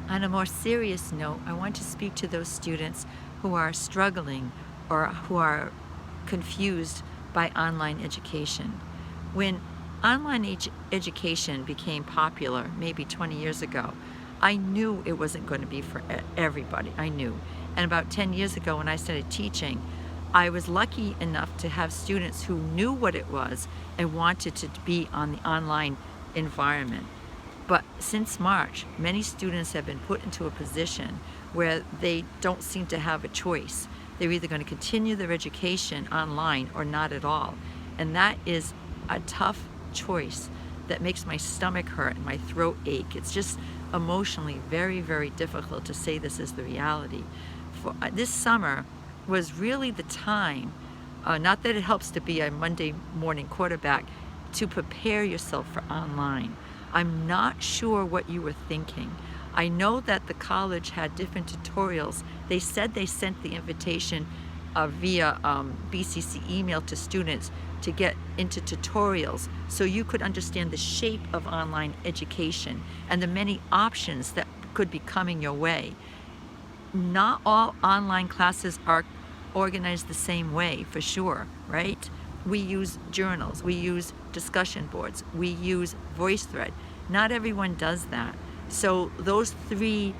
On a more serious note, I want to speak to those students who are struggling or who are confused by online education. When online education became popular, maybe 20 years ago, I knew it wasn't going to be for everybody. I knew. And about 10 years ago, when I started teaching, I was lucky enough to have students who knew what it was and wanted to be on the online environment. But since March, many students have been put into a position where they don't seem to have a choice. They're either going to continue their education online or not at all. And that is a tough choice that makes my stomach hurt and my throat ache. It's just emotionally very, very difficult to say this is the reality. This summer was really the time, not that it helps to be a Monday morning quarterback, to prepare yourself for online. I'm not sure what you were thinking. I know that the college had different tutorials. They said they sent the invitation via BCC email to students to get into tutorials so you could understand the shape of online education and the many options that could be coming your way. Not all online classes are organized the same way, for sure, right? We use journals, we use discussion boards, we use VoiceThread. Not everyone does that. So those three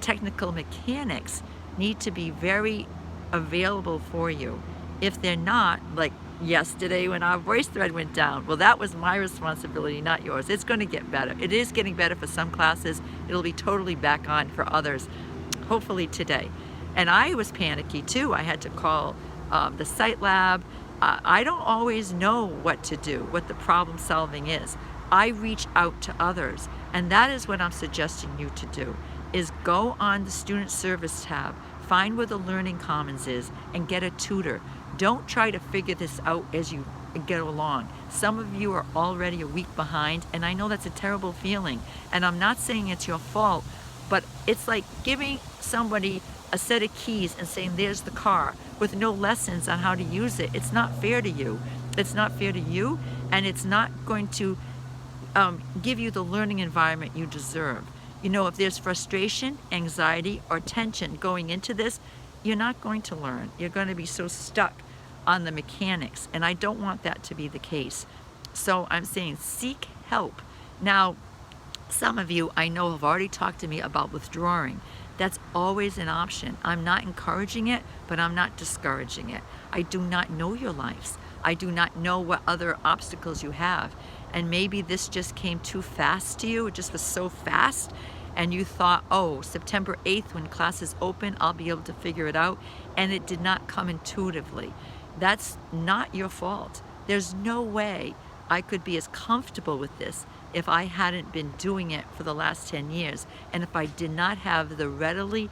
technical mechanics need to be very available for you. If they're not, like yesterday when our VoiceThread went down, well, that was my responsibility, not yours. It's going to get better. It is getting better for some classes. It'll be totally back on for others, hopefully today. And I was panicky too. I had to call the site lab. I don't always know what to do, what the problem solving is. I reach out to others, and that is what I'm suggesting you to do, is go on the Student Service tab, find where the Learning Commons is, and get a tutor. Don't try to figure this out as you get along. Some of you are already a week behind, and I know that's a terrible feeling, and I'm not saying it's your fault, but it's like giving somebody a set of keys and saying, there's the car, with no lessons on how to use it. It's not fair to you. It's not fair to you, and it's not going to give you the learning environment you deserve. You know, if there's frustration, anxiety, or tension going into this, you're not going to learn. You're going to be so stuck on the mechanics, and I don't want that to be the case. So I'm saying seek help. Now, some of you I know have already talked to me about withdrawing. That's always an option. I'm not encouraging it, but I'm not discouraging it. I do not know your lives. I do not know what other obstacles you have. And maybe this just came too fast to you. It just was so fast. And you thought, oh, September 8th, when classes open, I'll be able to figure it out. And it did not come intuitively. That's not your fault. There's no way I could be as comfortable with this if I hadn't been doing it for the last 10 years, and if I did not have the readily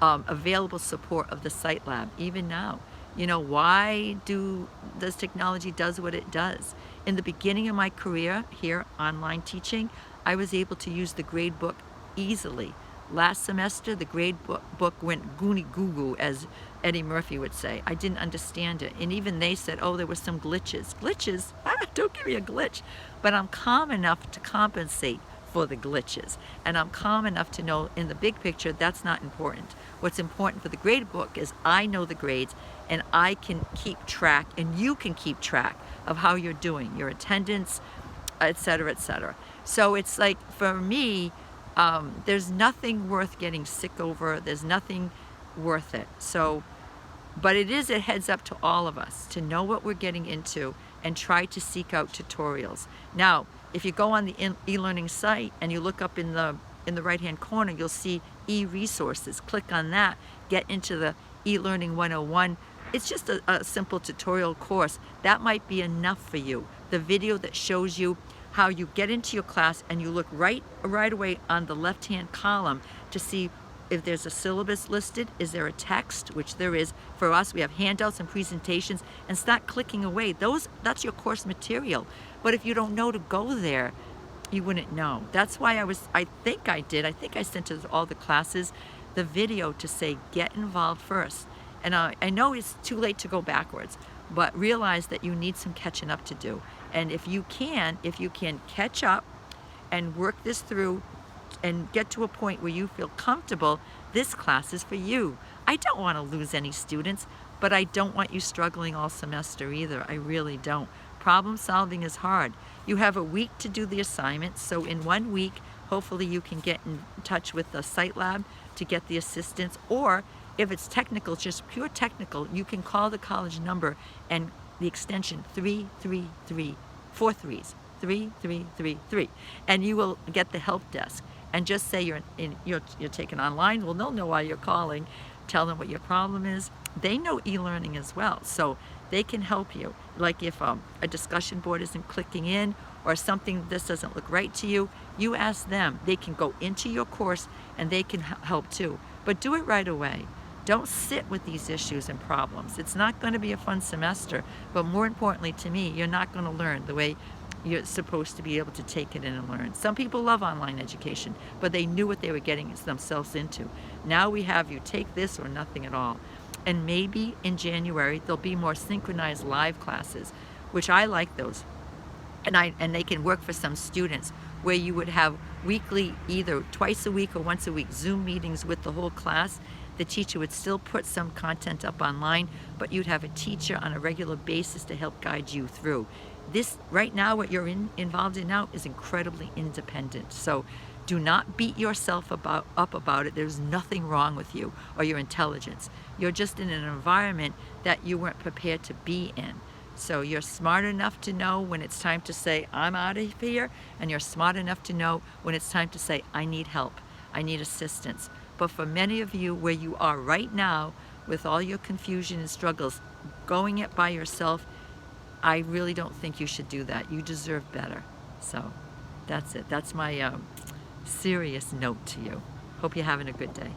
available support of the Site Lab, even now. You know, why does technology does what it does? In the beginning of my career here, online teaching, I was able to use the gradebook easily. Last semester, the gradebook went goony goo goo, as Eddie Murphy would say. I didn't understand it. And even they said, oh, there were some glitches. Glitches? Don't give me a glitch. But I'm calm enough to compensate for the glitches. And I'm calm enough to know in the big picture that's not important. What's important for the gradebook is I know the grades and I can keep track, and you can keep track of how you're doing, your attendance, et cetera, et cetera. So it's like, for me, there's nothing worth getting sick over. There's nothing worth it. So, but it is a heads up to all of us to know what we're getting into and try to seek out tutorials. Now, if you go on the e-learning site and you look up in the right-hand corner, you'll see e-resources. Click on that, get into the e-learning 101. It's just a simple tutorial course. That might be enough for you. The video that shows you how you get into your class, and you look right away on the left-hand column to see if there's a syllabus listed, is there a text, which there is. For us, we have handouts and presentations, and start clicking away. That's your course material. But if you don't know to go there, you wouldn't know. That's why I think I sent to all the classes the video to say, get involved first. And I know it's too late to go backwards, but realize that you need some catching up to do. And if you can catch up and work this through and get to a point where you feel comfortable, this class is for you. I don't want to lose any students, but I don't want you struggling all semester either. I really don't. Problem solving is hard. You have a week to do the assignments, so in 1 week, hopefully you can get in touch with the Site Lab to get the assistance, or if it's technical, just pure technical, you can call the college number and the extension 333, 4 threes, 3333, and you will get the help desk. And just say you're taking online. Well, they'll know why you're calling. Tell them what your problem is. They know e-learning as well, so they can help you. Like if a discussion board isn't clicking in, or something, this doesn't look right to you, you ask them. They can go into your course and they can help too. But do it right away. Don't sit with these issues and problems. It's not going to be a fun semester, but more importantly to me, you're not going to learn the way you're supposed to be able to take it in and learn. Some people love online education, but they knew what they were getting themselves into. Now we have you take this or nothing at all. And maybe in January, there'll be more synchronized live classes, which I like those. And they can work for some students where you would have weekly, either twice a week or once a week, Zoom meetings with the whole class. The teacher would still put some content up online, but you'd have a teacher on a regular basis to help guide you through. This, right now, what you're involved in now is incredibly independent. So do not beat yourself up about it. There's nothing wrong with you or your intelligence. You're just in an environment that you weren't prepared to be in. So you're smart enough to know when it's time to say, I'm out of here, and you're smart enough to know when it's time to say, I need help, I need assistance. But for many of you, where you are right now, with all your confusion and struggles, going it by yourself, I really don't think you should do that. You deserve better. So that's it. That's my serious note to you. Hope you're having a good day.